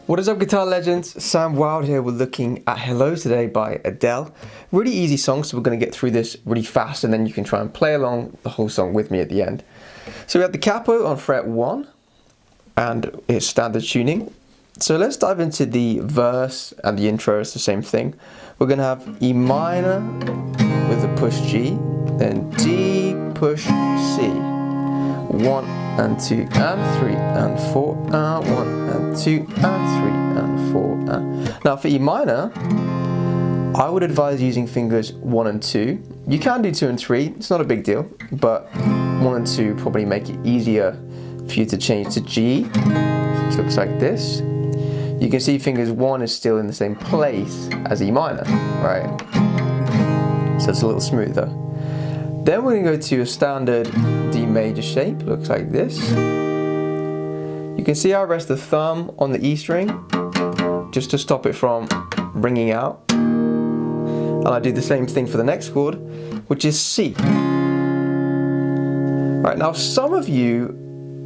What is up, guitar legends? Sam Wild here. We're looking at Hello today by Adele. Really easy song, so we're going to get through this really fast and then you can try and play along the whole song with me at the end. So we have the capo on fret 1 and it's standard tuning. So let's dive into the verse and the intro. It's the same thing. We're going to have E minor with a push G, then D, push C. 1 and 2 and 3 and 4 and 1 and 2 and 3 and 4 and... Now for E minor, I would advise using fingers 1 and 2. You can do 2 and 3, it's not a big deal, but 1 and 2 probably make it easier for you to change to G, which looks like this. You can see fingers 1 is still in the same place as E minor, right? So it's a little smoother. Then we're going to go to a standard D major shape, looks like this. You can see I rest the thumb on the E string, just to stop it from ringing out. And I do the same thing for the next chord, which is C. Right, now some of you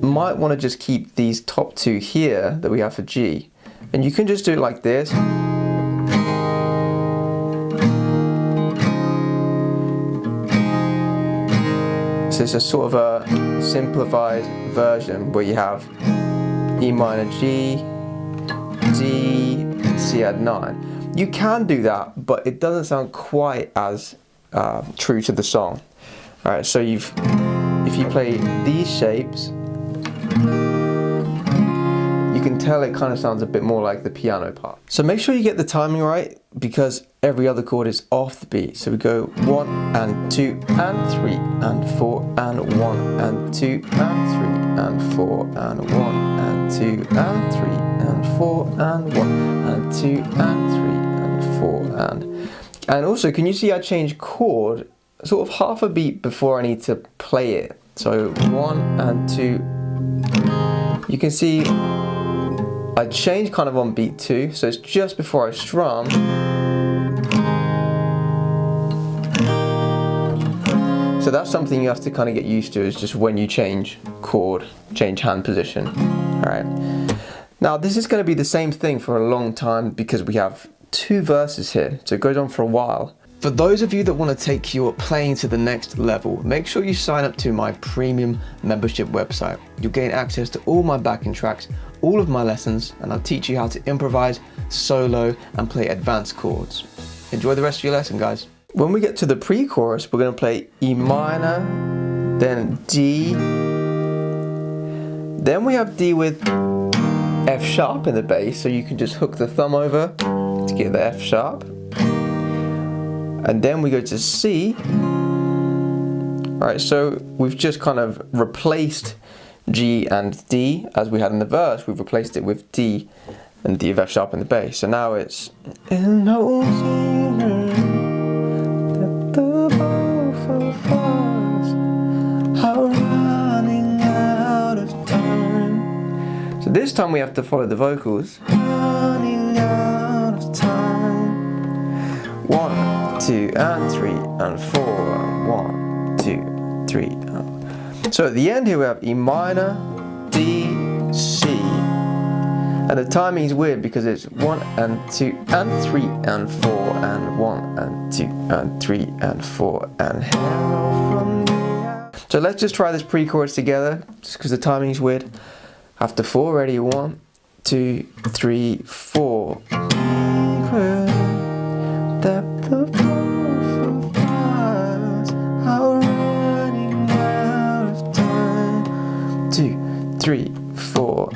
might want to just keep these top two here that we have for G. And you can just do it like this. So it's a sort of a simplified version where you have E minor, G, D, C add 9. You can do that, but it doesn't sound quite as true to the song. Alright, so if you play these shapes, you can tell it kind of sounds a bit more like the piano part. So make sure you get the timing right, because every other chord is off the beat. So we go 1 and 2 and 3 and 4 and 1 and 2 and 3 and 4 and 1 and 2 and 3 and 4 and 1 and 2 and 3 and 4 and also, can you see I change chord sort of half a beat before I need to play it? So 1 and 2. You can see I change kind of on beat 2, so it's just before I strum. So that's something you have to kind of get used to, is just when you change chord, change hand position. Alright. Now this is going to be the same thing for a long time because we have 2 verses here, so it goes on for a while. For those of you that want to take your playing to the next level, make sure you sign up to my premium membership website. You'll gain access to all my backing tracks, all of my lessons, and I'll teach you how to improvise, solo, and play advanced chords. Enjoy the rest of your lesson, guys. When we get to the pre-chorus, we're going to play E minor, then D, then we have D with F sharp in the bass, so you can just hook the thumb over to get the F sharp. And then we go to C. Alright, so we've just kind of replaced G and D as we had in the verse. We've replaced it with D and D of F sharp in the bass. So now it's in no secret that the both of us are running out of time. So this time we have to follow the vocals. Running out of time. 1, 2 and 3 and 4 1, 2, 3. So at the end here we have E minor, D, C, and the timing is weird because it's 1 and 2 and 3 and 4 and 1 and 2 and 3 and 4 and hello from the... So let's just try this pre-chorus together, just because the timing is weird. After 4, ready, 1, 2, 3, 4. That the both of us are running out of time. 2, 3, 4.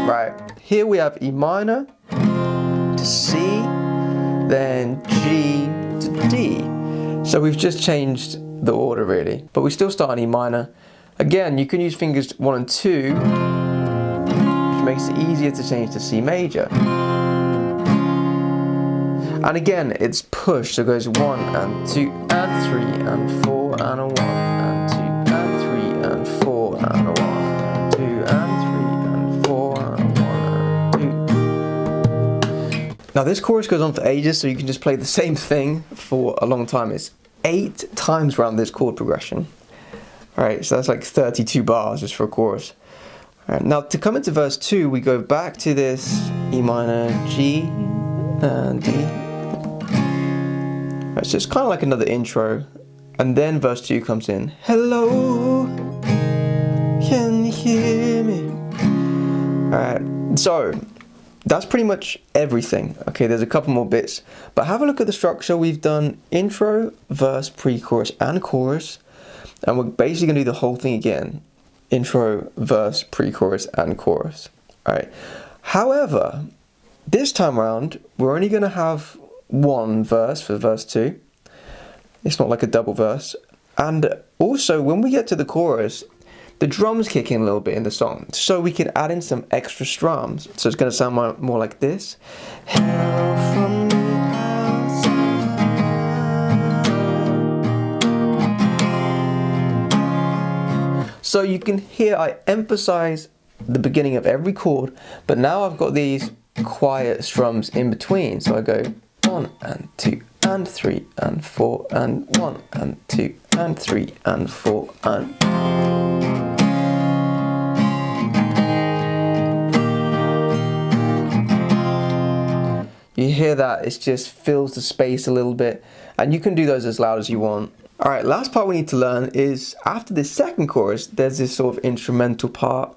Right, here we have E minor to C, then G to D. So we've just changed the order really, but we still start on E minor. Again, you can use fingers 1 and 2, which makes it easier to change to C major. And again, it's pushed, so it goes 1 and 2 and 3 and 4 and a 1 and 2 and 3 and 4 and a 1, 2 and 3 and 4 and a 1 and 2. Now this chorus goes on for ages, so you can just play the same thing for a long time. It's 8 times around this chord progression. Alright, so that's like 32 bars just for a chorus. Alright, now to come into verse 2, we go back to this E minor, G, and D. Right, so it's kind of like another intro. And then verse 2 comes in. Hello, can you hear me? Alright, so that's pretty much everything. Okay, there's a couple more bits. But have a look at the structure. We've done intro, verse, pre-chorus, and chorus. And we're basically going to do the whole thing again. Intro, verse, pre-chorus, and chorus. Alright. However, this time around, we're only going to have one verse for verse 2. It's not like a double verse. And also, when we get to the chorus, the drums kick in a little bit in the song. So we can add in some extra strums. So it's going to sound more like this. Hello from the outside. So you can hear I emphasize the beginning of every chord, but now I've got these quiet strums in between. So I go 1 and 2 and 3 and 4 and 1 and 2 and 3 and 4 and... You hear that, it just fills the space a little bit, and you can do those as loud as you want. Alright, last part we need to learn is after this second chorus, there's this sort of instrumental part,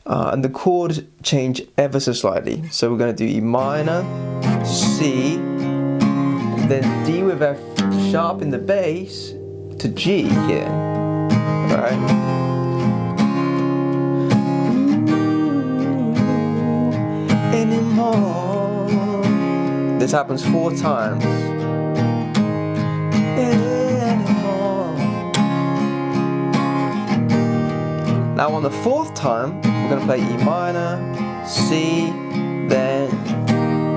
and the chords change ever so slightly. So we're going to do E minor, C, then D with F sharp in the bass to G here. Alright. Anymore. This happens 4 times. Now on the 4th time, we're going to play E minor, C, then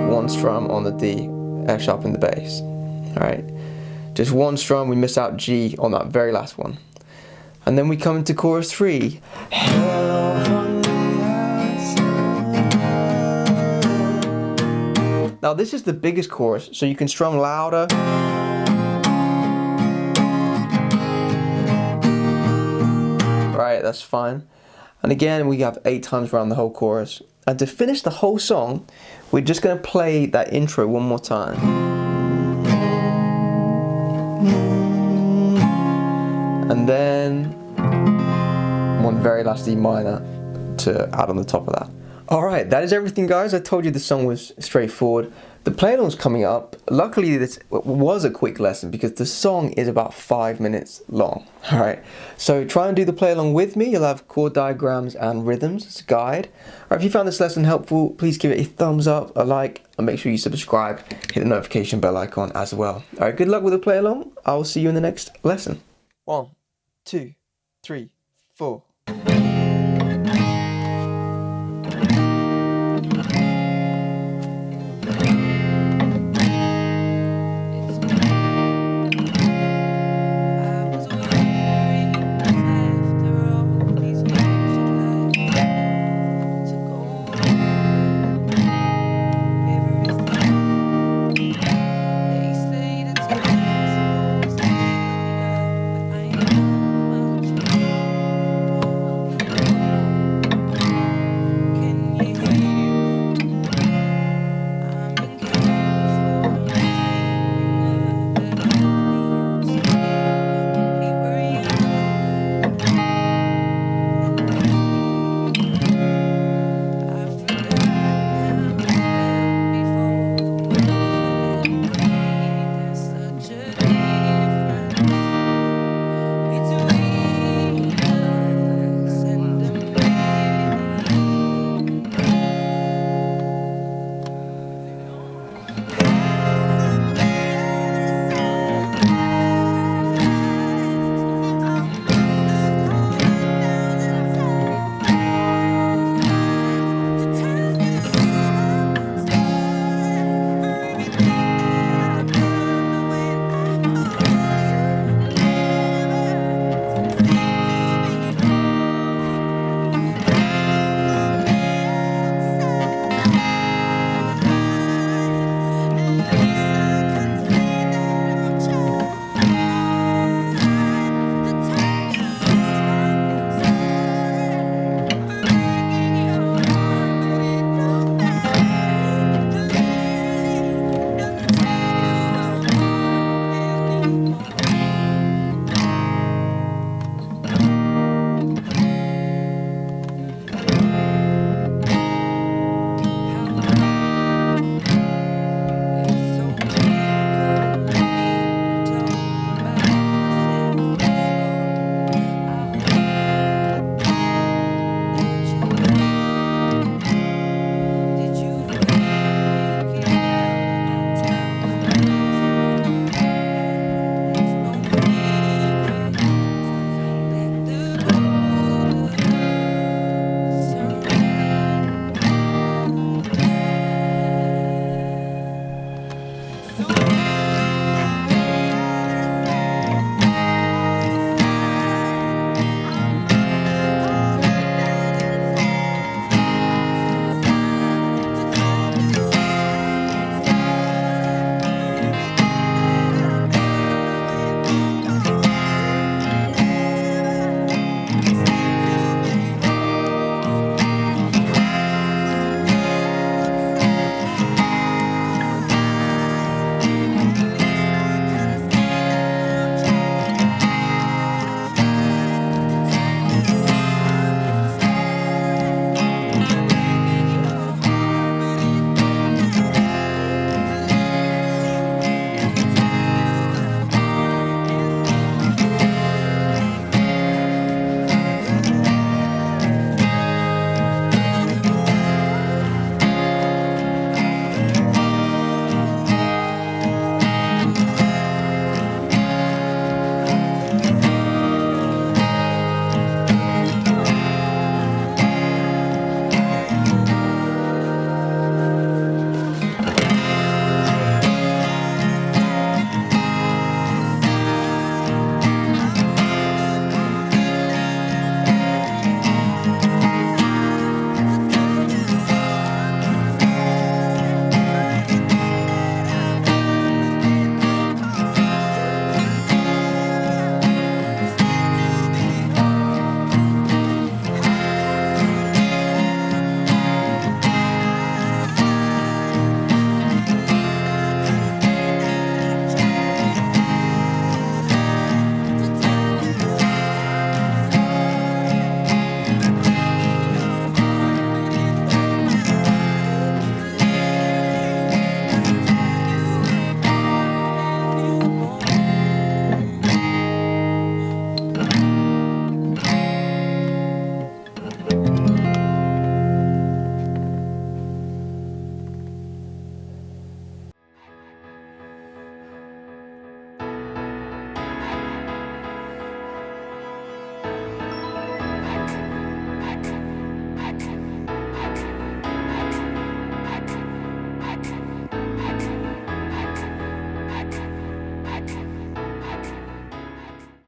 1 strum on the D, F sharp in the bass. Alright, just 1 strum, we miss out G on that very last one. And then we come into chorus 3. Hello from the outside. Now this is the biggest chorus, so you can strum louder. Right, that's fine. And again, we have 8 times around the whole chorus. And to finish the whole song, we're just going to play that intro one more time. And then one very last E minor to add on the top of that. Alright, that is everything, guys. I told you the song was straightforward. The play-along's coming up. Luckily, this was a quick lesson because the song is about 5 minutes long. Alright, so try and do the play-along with me. You'll have chord diagrams and rhythms as a guide. Alright, if you found this lesson helpful, please give it a thumbs up, a like, and make sure you subscribe. Hit the notification bell icon as well. Alright, good luck with the play-along. I will see you in the next lesson. 1, 2, 3, 4.